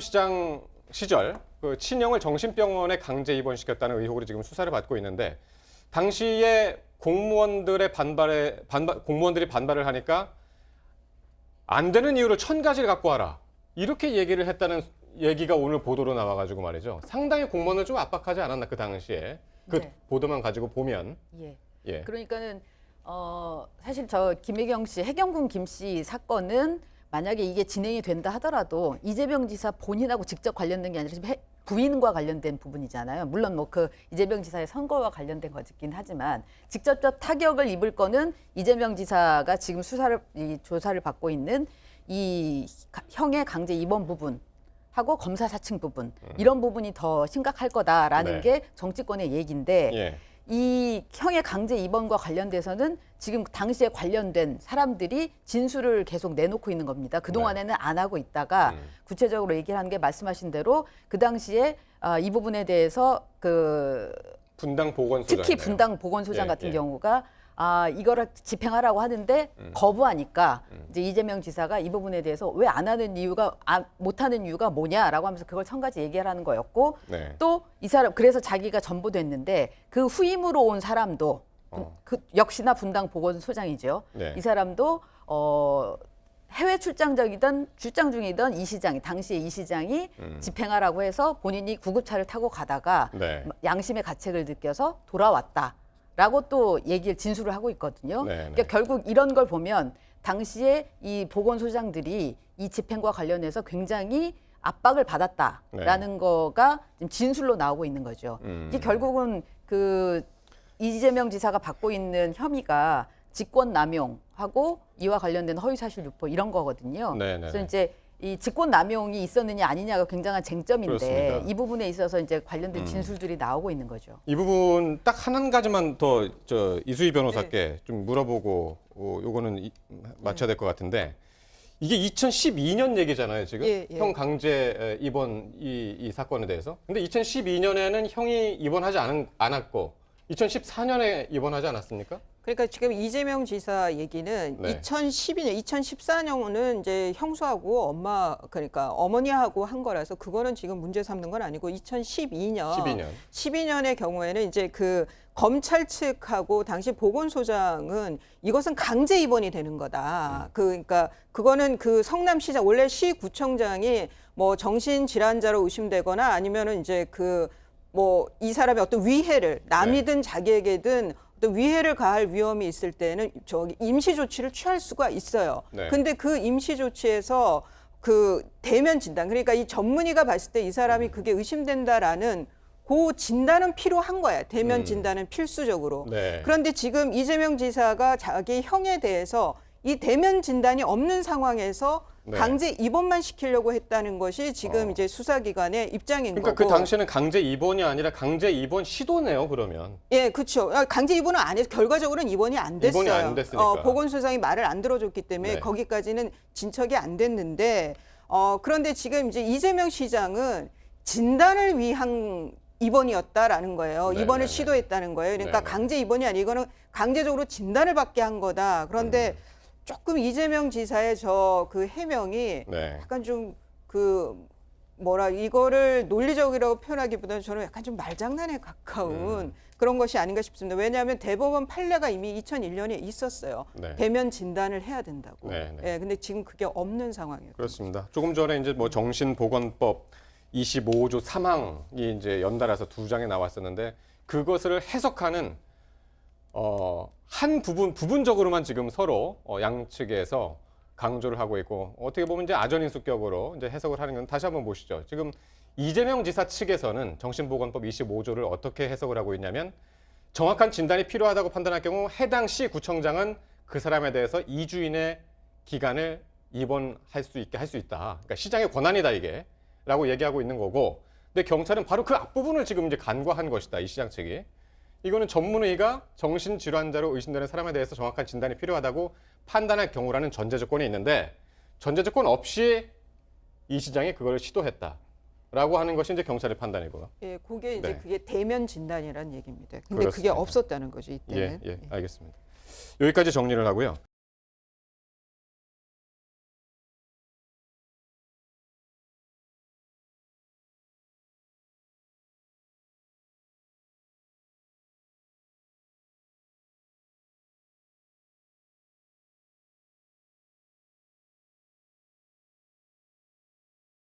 시장 시절 그 친형을 정신병원에 강제 입원시켰다는 의혹으로 지금 수사를 받고 있는데 당시에 공무원들이 반발을 하니까 안 되는 이유로 1000가지를 갖고 와라 이렇게 얘기를 했다는 얘기가 오늘 보도로 나와가지고 말이죠. 상당히 공무원을 좀 압박하지 않았나 그 당시에 그 네. 보도만 가지고 보면. 예. 예. 그러니까는 사실 저 김혜경 씨, 해경군 김 씨 사건은 만약에 이게 진행이 된다 하더라도 이재명 지사 본인하고 직접 관련된 게 아니라 지금 부인과 관련된 부분이잖아요. 물론 뭐 그 이재명 지사의 선거와 관련된 거긴 하지만 직접적 타격을 입을 거는 이재명 지사가 지금 조사를 받고 있는 이 형의 강제 입원 부분. 하고 검사 사칭 부분 이런 부분이 더 심각할 거다라는 네. 게 정치권의 얘기인데 예. 이 형의 강제 입원과 관련돼서는 지금 당시에 관련된 사람들이 진술을 계속 내놓고 있는 겁니다. 그동안에는 안 하고 있다가 구체적으로 얘기를 하는 게 말씀하신 대로 그 당시에 이 부분에 대해서 그 분당 보건소장 특히 분당 보건소장 예, 같은 예. 경우가 이거를 집행하라고 하는데 거부하니까 이제 이재명 지사가 이 부분에 대해서 왜 안 하는 이유가 못 하는 이유가 뭐냐라고 하면서 그걸 1000가지 얘기하라는 거였고 네. 또 이 사람 그래서 자기가 전보됐는데 그 후임으로 온 사람도 그 역시나 분당 보건소장이죠. 네. 이 사람도 해외 출장 중이던 이 시장이 당시에 이 시장이 집행하라고 해서 본인이 구급차를 타고 가다가 네. 양심의 가책을 느껴서 돌아왔다라고 또 진술을 하고 있거든요. 네, 그러니까 네. 결국 이런 걸 보면 당시에 이 보건소장들이 이 집행과 관련해서 굉장히 압박을 받았다라는 거가 지금 진술로 나오고 있는 거죠. 이게 결국은 그 이재명 지사가 받고 있는 혐의가 직권남용하고 이와 관련된 허위사실 유포 이런 거거든요. 네, 네, 그래서 네. 이제 이 직권남용이 있었느냐 아니냐가 굉장한 쟁점인데 그렇습니다. 이 부분에 있어서 이제 관련된 진술들이 나오고 있는 거죠. 이 부분 딱 한 가지만 더 이수희 변호사께 좀 물어보고 요거는 맞춰야 될 것 같은데 이게 2012년 얘기잖아요 지금 예, 예. 형 강제 입원 이 사건에 대해서. 근데 2012년에는 형이 입원하지 않았고 2014년에 입원하지 않았습니까? 그러니까 지금 이재명 지사 얘기는 네. 2012년, 2014년은 이제 형수하고 그러니까 어머니하고 한 거라서 그거는 지금 문제 삼는 건 아니고 2012년. 12년의 경우에는 이제 그 검찰 측하고 당시 보건소장은 이것은 강제 입원이 되는 거다. 그러니까 그거는 그 성남시장 원래 시구청장이 뭐 정신질환자로 의심되거나 아니면은 이제 이 사람의 어떤 위해를 남이든 자기에게든 어떤 위해를 가할 위험이 있을 때는 임시 조치를 취할 수가 있어요. 네. 근데 그 임시 조치에서 그 대면 진단, 그러니까 이 전문의가 봤을 때 이 사람이 그게 의심된다라는 그 진단은 필요한 거야. 대면 진단은 필수적으로. 네. 그런데 지금 이재명 지사가 자기 형에 대해서 이 대면 진단이 없는 상황에서 네. 강제 입원만 시키려고 했다는 것이 지금 이제 수사기관의 입장인 그러니까 거고. 그 당시에는 강제 입원이 아니라 강제 입원 시도네요 그러면. 예, 그렇죠. 강제 입원은 안 해서 결과적으로는 입원이 안 됐어요. 입원이 안 됐으니까. 보건소장이 말을 안 들어줬기 때문에 네. 거기까지는 진척이 안 됐는데 그런데 지금 이제 이재명 시장은 진단을 위한 입원이었다라는 거예요. 네, 입원을 네, 네. 시도했다는 거예요. 그러니까 네, 네. 강제 입원이 아니고 이거는 강제적으로 진단을 받게 한 거다. 그런데 조금 이재명 지사의 그 해명이 네. 약간 좀 이거를 논리적이라고 표현하기보다는 저는 약간 좀 말장난에 가까운 그런 것이 아닌가 싶습니다. 왜냐하면 대법원 판례가 이미 2001년에 있었어요. 네. 대면 진단을 해야 된다고. 네, 네. 예, 근데 지금 그게 없는 상황이에요. 그렇습니다. 조금 전에 이제 뭐 정신보건법 25조 3항이 이제 연달아서 2장에 나왔었는데 그것을 해석하는 한 부분적으로만 지금 서로 양측에서 강조를 하고 있고 어떻게 보면 이제 아전인수격으로 이제 해석을 하는 건 다시 한번 보시죠. 지금 이재명 지사 측에서는 정신보건법 25조를 어떻게 해석을 하고 있냐면 정확한 진단이 필요하다고 판단할 경우 해당 시 구청장은 그 사람에 대해서 2주 이내 기간을 입원할 수 있게 할 수 있다. 그러니까 시장의 권한이다 이게 라고 얘기하고 있는 거고 근데 경찰은 바로 그 앞부분을 지금 이제 간과한 것이다. 이 시장 측이. 이거는 전문의가 정신질환자로 의심되는 사람에 대해서 정확한 진단이 필요하다고 판단할 경우라는 전제 조건이 있는데 전제 조건 없이 이 시장이 그걸 시도했다라고 하는 것이 이제 경찰의 판단이고요. 예, 그게 이제 네. 그게 대면 진단이라는 얘기입니다. 근데 그게 그렇습니다. 없었다는 거죠, 이때는. 예, 알겠습니다. 여기까지 정리를 하고요.